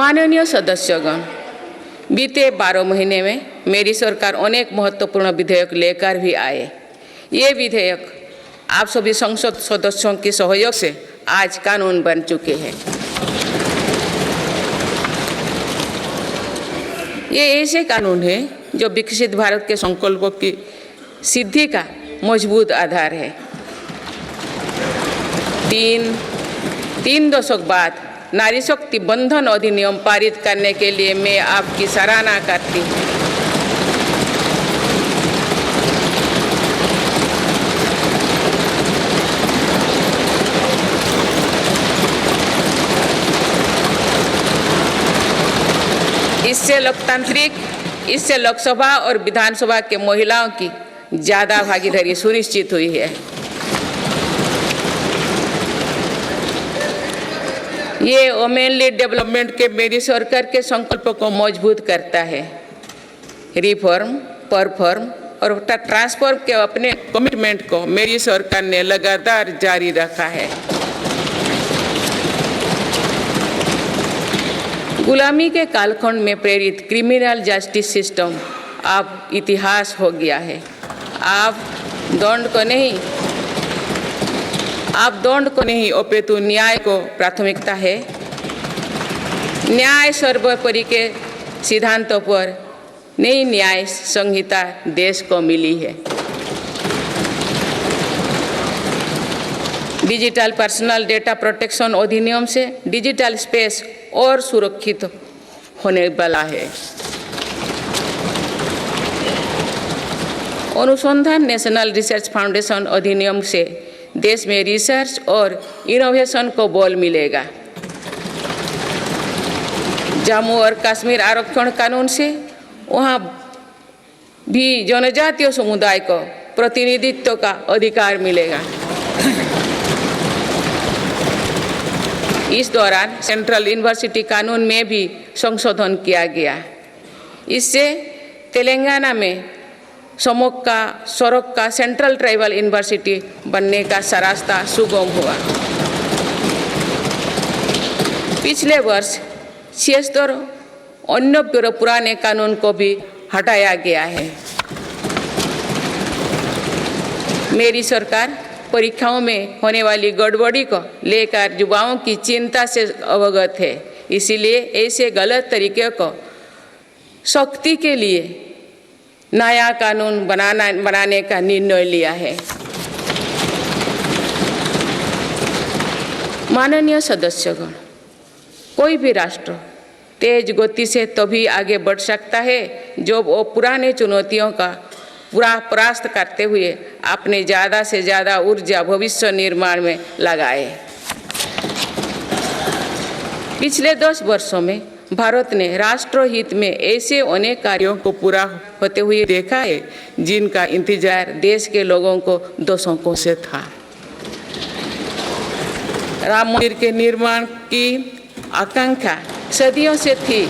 माननीय सदस्यगण, बीते 12 महीने में मेरी सरकार अनेक महत्वपूर्ण विधेयक लेकर भी आए। ये विधेयक आप सभी संसद सदस्यों के सहयोग से आज कानून बन चुके हैं। ये ऐसे कानून हैं जो विकसित भारत के संकल्पों की सिद्धि का मजबूत आधार है। तीन दशक बाद नारी शक्ति बंधन अधिनियम पारित करने के लिए मैं आपकी सराहना करती हूँ। इससे लोकसभा और विधानसभा के महिलाओं की ज़्यादा भागीदारी सुनिश्चित हुई है। ये वुमेन लीड डेवलपमेंट के मेरी सरकार के संकल्प को मजबूत करता है। रिफॉर्म, परफॉर्म और ट्रांसफॉर्म के अपने कमिटमेंट को मेरी सरकार ने लगातार जारी रखा है। गुलामी के कालखंड में प्रेरित क्रिमिनल जस्टिस सिस्टम अब इतिहास हो गया है। आप दंड को नहीं अपितु न्याय को प्राथमिकता है। न्याय सर्वोपरि के सिद्धांतों पर नई न्याय संहिता देश को मिली है। डिजिटल पर्सनल डेटा प्रोटेक्शन अधिनियम से डिजिटल स्पेस और सुरक्षित होने वाला है। अनुसंधान नेशनल रिसर्च फाउंडेशन अधिनियम से देश में रिसर्च और इनोवेशन को बल मिलेगा। जम्मू और कश्मीर आरक्षण कानून से वहाँ भी जनजातीय समुदाय को प्रतिनिधित्व का अधिकार मिलेगा। इस दौरान सेंट्रल यूनिवर्सिटी कानून में भी संशोधन किया गया। इससे तेलंगाना में सरोक का सेंट्रल ट्राइबल यूनिवर्सिटी बनने का रास्ता सुगम हुआ। पिछले वर्ष 76 अन्य पुराने कानून को भी हटाया गया है। मेरी सरकार परीक्षाओं में होने वाली गड़बड़ी को लेकर युवाओं की चिंता से अवगत है। इसीलिए ऐसे गलत तरीके को सख्ती के लिए नया कानून बनाने का निर्णय लिया है। माननीय सदस्यगण, कोई भी राष्ट्र तेज गति से तभी आगे बढ़ सकता है जब वो पुराने चुनौतियों का परास्त करते हुए अपने ज़्यादा से ज़्यादा ऊर्जा भविष्य निर्माण में लगाए। पिछले 10 वर्षों में भारत ने राष्ट्रहित में ऐसे अनेक कार्यों को पूरा होते हुए देखा है जिनका इंतजार देश के लोगों को दशकों से था। राम मंदिर के निर्माण की आकांक्षा सदियों से थी,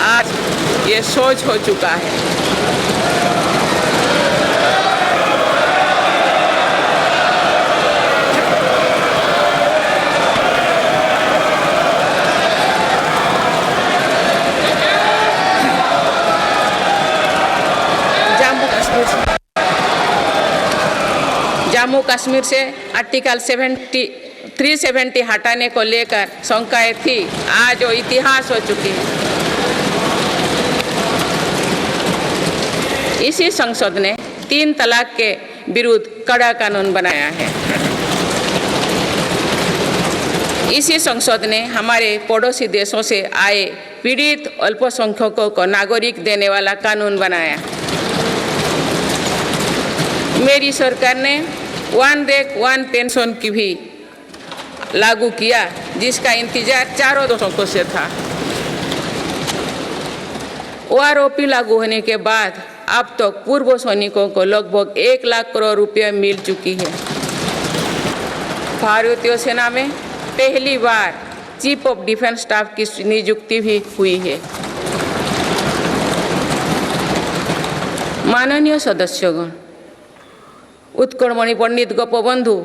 आज ये सोच हो चुका है। जम्मू कश्मीर से आर्टिकल 370 हटाने को लेकर शंकाएं थी, आज वो इतिहास हो चुकी है। इसी संसद ने 3 तलाक के विरुद्ध कड़ा कानून बनाया है। इसी संसद ने हमारे पड़ोसी देशों से आए पीड़ित अल्पसंख्यकों को नागरिक देने वाला कानून बनाया। मेरी सरकार ने वन रैंक वन पेंशन की भी लागू किया, जिसका इंतजार 4 दशकों से था। OROP लागू होने के बाद अब तक पूर्व सैनिकों को लगभग 1 लाख करोड़ रुपए मिल चुकी है। भारतीय सेना में पहली बार चीफ ऑफ डिफेंस स्टाफ की नियुक्ति भी हुई है। माननीय सदस्यगण, उत्कलमणि पंडित गोपबंधु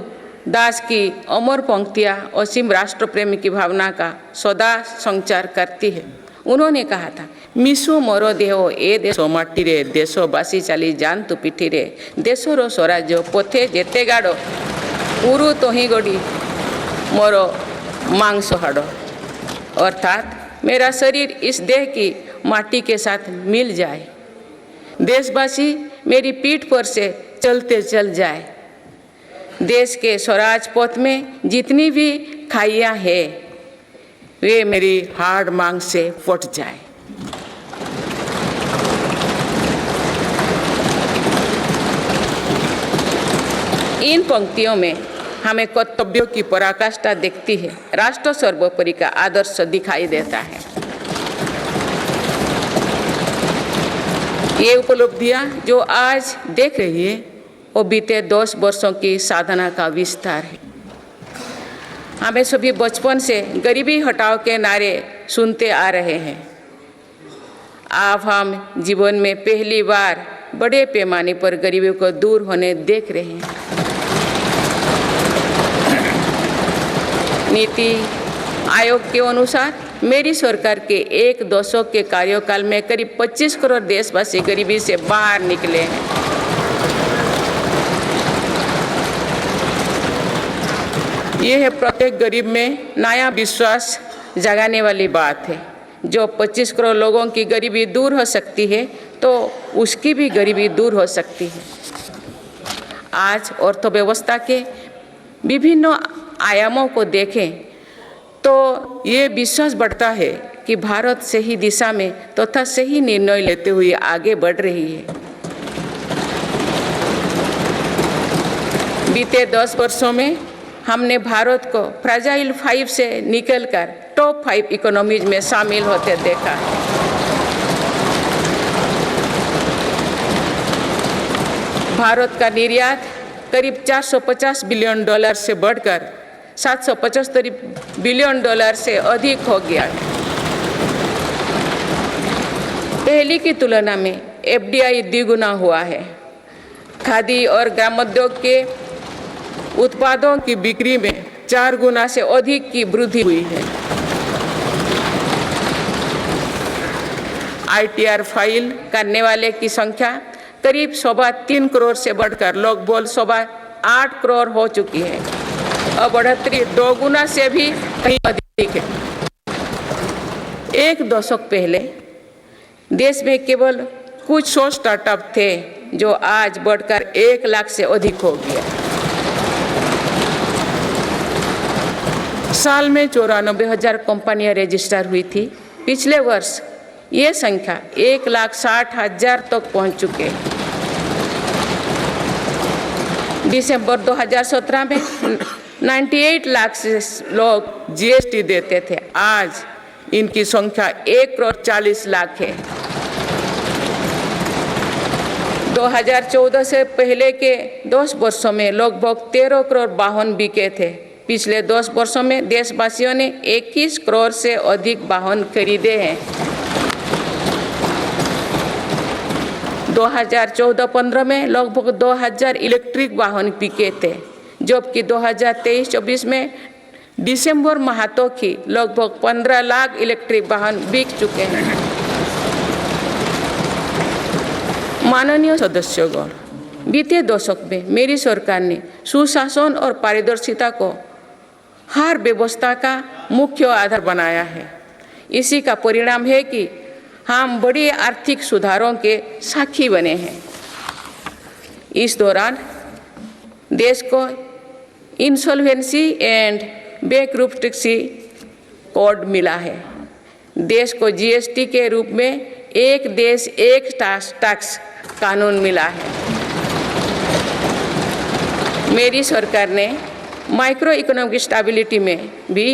दास की अमर पंक्तियाँ असीम राष्ट्र प्रेम की भावना का सदा संचार करती है। उन्होंने कहा था, मिशु मोर देह ए देश माटी रे, देशवासी चली जातु पिठी रे, देशर स्वराज्य पथे जेते गाड़, उरु तोही गड़ी मोर मांस हाड़। अर्थात मेरा शरीर इस देह की माटी के साथ मिल जाए, देशवासी मेरी पीठ पर से चलते चल जाए, देश के स्वराज पथ में जितनी भी खाइयाँ हैं वे मेरी हाड़ मांग से फट जाए। इन पंक्तियों में हमें कर्तव्यों की पराकाष्ठा दिखती है, राष्ट्र सर्वोपरि का आदर्श दिखाई देता है। ये उपलब्धियां जो आज देख रही है वो बीते 10 वर्षों की साधना का विस्तार है। हमें सभी बचपन से गरीबी हटाओ के नारे सुनते आ रहे हैं। अब हम जीवन में पहली बार बड़े पैमाने पर गरीबी को दूर होने देख रहे हैं। नीति आयोग के अनुसार मेरी सरकार के एक दशक के कार्यकाल में करीब 25 करोड़ देशवासी गरीबी से बाहर निकले हैं। यह है प्रत्येक गरीब में नया विश्वास जगाने वाली बात है। जो 25 करोड़ लोगों की गरीबी दूर हो सकती है तो उसकी भी गरीबी दूर हो सकती है। आज अर्थव्यवस्था के विभिन्न आयामों को देखें तो ये विश्वास बढ़ता है कि भारत सही दिशा में तथा सही निर्णय लेते हुए आगे बढ़ रही है। बीते 10 वर्षों में हमने भारत को फ्रेजाइल 5 से निकलकर टॉप 5 इकोनॉमीज में शामिल होते देखा है। भारत का निर्यात करीब $450 बिलियन से बढ़कर $775 बिलियन से अधिक हो गया है। पहले की तुलना में FDI द्विगुना हुआ है। खादी और ग्रामोद्योग के उत्पादों की बिक्री में 4 गुना से अधिक की वृद्धि हुई है। ITR फाइल करने वाले की संख्या करीब 3.25 करोड़ से बढ़कर लगभग 8.25 करोड़ हो चुकी है और बढ़ोतरी 2 गुना से भी कहीं अधिक है। एक दशक पहले देश में केवल कुछ 100 स्टार्टअप थे जो आज बढ़कर 1 लाख से अधिक हो गया। साल में 94,000 कंपनियां रजिस्टर हुई थी। पिछले वर्ष ये संख्या 1,60,000 तक पहुंच चुके हैं। दिसंबर 2017 में 98 लाख से लोग GST देते थे, आज इनकी संख्या 1,40,00,000 है। 2014 से पहले के 10 वर्षों में लगभग 13 करोड़ वाहन बिके थे। पिछले 10 वर्षों में देशवासियों ने 21 करोड़ से अधिक वाहन खरीदे हैं। 2014-15 में लगभग 2,000 इलेक्ट्रिक वाहन बिके थे, जबकि 2023-24 में दिसंबर माह तक ही लगभग 15 लाख इलेक्ट्रिक वाहन बिक चुके हैं। माननीय सदस्यगण, बीते दशक में मेरी सरकार ने सुशासन और पारदर्शिता को हर व्यवस्था का मुख्य आधार बनाया है। इसी का परिणाम है कि हम बड़े आर्थिक सुधारों के साक्षी बने हैं। इस दौरान देश को इंसॉल्वेंसी एंड बैंकरप्सी कोड मिला है। देश को GST के रूप में एक देश एक टैक्स कानून मिला है। मेरी सरकार ने माइक्रो इकोनॉमिक स्टेबिलिटी में भी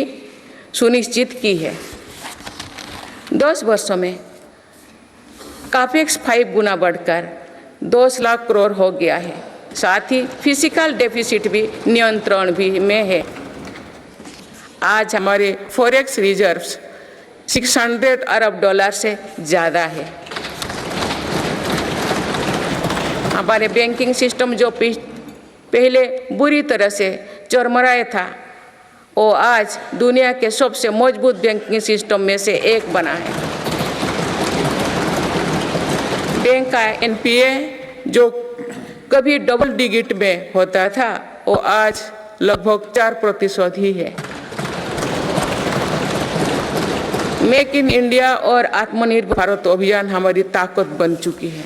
सुनिश्चित की है। 10 वर्षों में कैपेक्स 5 गुना बढ़कर 10 लाख करोड़ हो गया है। साथ ही फिजिकल डेफिसिट भी नियंत्रण भी में है। आज हमारे फॉरेक्स रिजर्व्स $600 अरब से ज़्यादा है। हमारे बैंकिंग सिस्टम जो पहले बुरी तरह से चरमराया था, वो आज दुनिया के सबसे मजबूत बैंकिंग सिस्टम में से एक बना है। बैंक का एनपीए जो कभी डबल डिजिट में होता था, वो आज लगभग 4% ही है। मेक इन इंडिया और आत्मनिर्भर भारत अभियान हमारी ताकत बन चुकी है।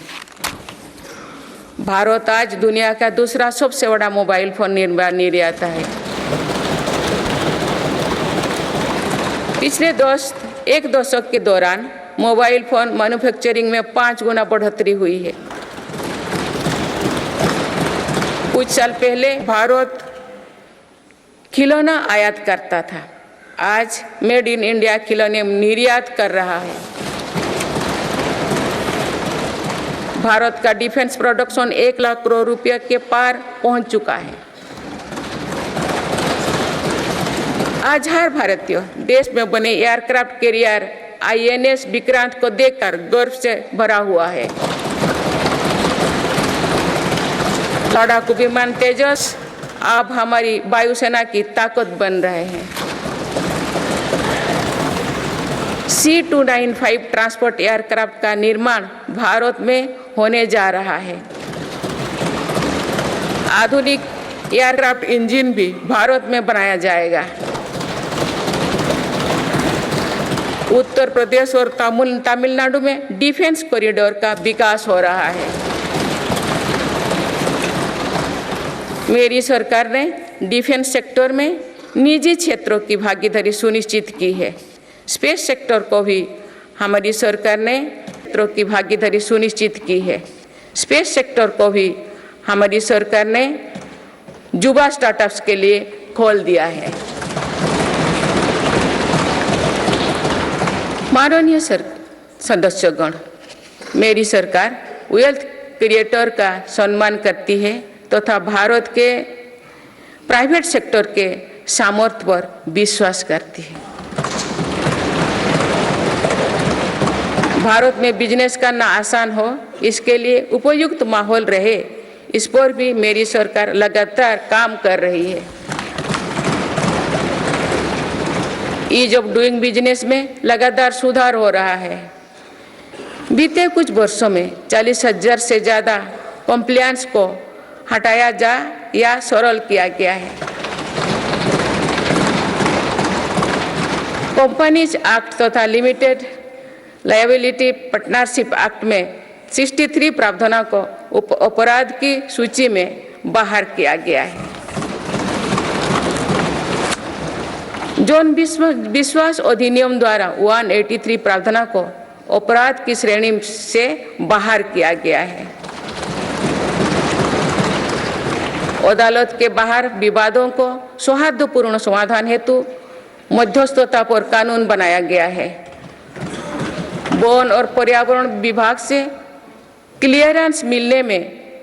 भारत आज दुनिया का दूसरा सबसे बड़ा मोबाइल फोन निर्माता है। पिछले एक दशक के दौरान मोबाइल फोन मैन्युफैक्चरिंग में 5 गुना बढ़ोतरी हुई है। कुछ साल पहले भारत खिलौना आयात करता था, आज मेड इन इंडिया खिलौने निर्यात कर रहा है। भारत का डिफेंस प्रोडक्शन 1 लाख करोड़ रुपये के पार पहुंच चुका है। आज हर भारतीय देश में बने एयरक्राफ्ट कैरियर INS विक्रांत को देखकर गर्व से भरा हुआ है। लड़ाकू विमान तेजस अब हमारी वायुसेना की ताकत बन रहे हैं। C295 ट्रांसपोर्ट एयरक्राफ्ट का निर्माण भारत में होने जा रहा है। आधुनिक एयरक्राफ्ट इंजन भी भारत में बनाया जाएगा। उत्तर प्रदेश और तमिलनाडु में डिफेंस कॉरिडोर का विकास हो रहा है। मेरी सरकार ने डिफेंस सेक्टर में निजी क्षेत्रों की भागीदारी सुनिश्चित की है। स्पेस सेक्टर को भी हमारी सरकार ने क्षेत्रों की भागीदारी सुनिश्चित की है। स्पेस सेक्टर को भी हमारी सरकार ने युवा स्टार्टअप्स के लिए खोल दिया है। माननीय सदस्यगण, मेरी सरकार वेल्थ क्रिएटर का सम्मान करती है तथा भारत के प्राइवेट सेक्टर के सामर्थ्य पर विश्वास करती है। भारत में बिजनेस करना आसान हो, इसके लिए उपयुक्त माहौल रहे, इस पर भी मेरी सरकार लगातार काम कर रही है। ईज ऑफ डूइंग बिजनेस में लगातार सुधार हो रहा है। बीते कुछ वर्षों में 40,000 से ज़्यादा कॉम्प्लायंस को हटाया जा या सरल किया गया है। कंपनीज एक्ट तथा लिमिटेड लायबिलिटी पार्टनरशिप एक्ट में 63 प्रावधानों को अपराध की सूची में बाहर किया गया है। जौन विश्वास अधिनियम द्वारा 183 प्रावधानों को अपराध की श्रेणी से बाहर किया गया है। अदालत के बाहर विवादों को सौहार्दपूर्ण समाधान हेतु मध्यस्थता पर कानून बनाया गया है। वन और पर्यावरण विभाग से क्लियरेंस मिलने में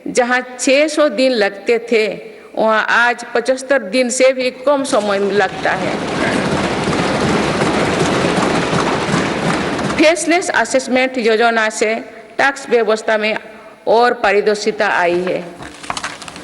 जहां 600 दिन लगते थे, वहां आज 75 दिन से भी कम समय लगता है। फेसलेस असेसमेंट योजना से टैक्स व्यवस्था में और पारदर्शिता आई है।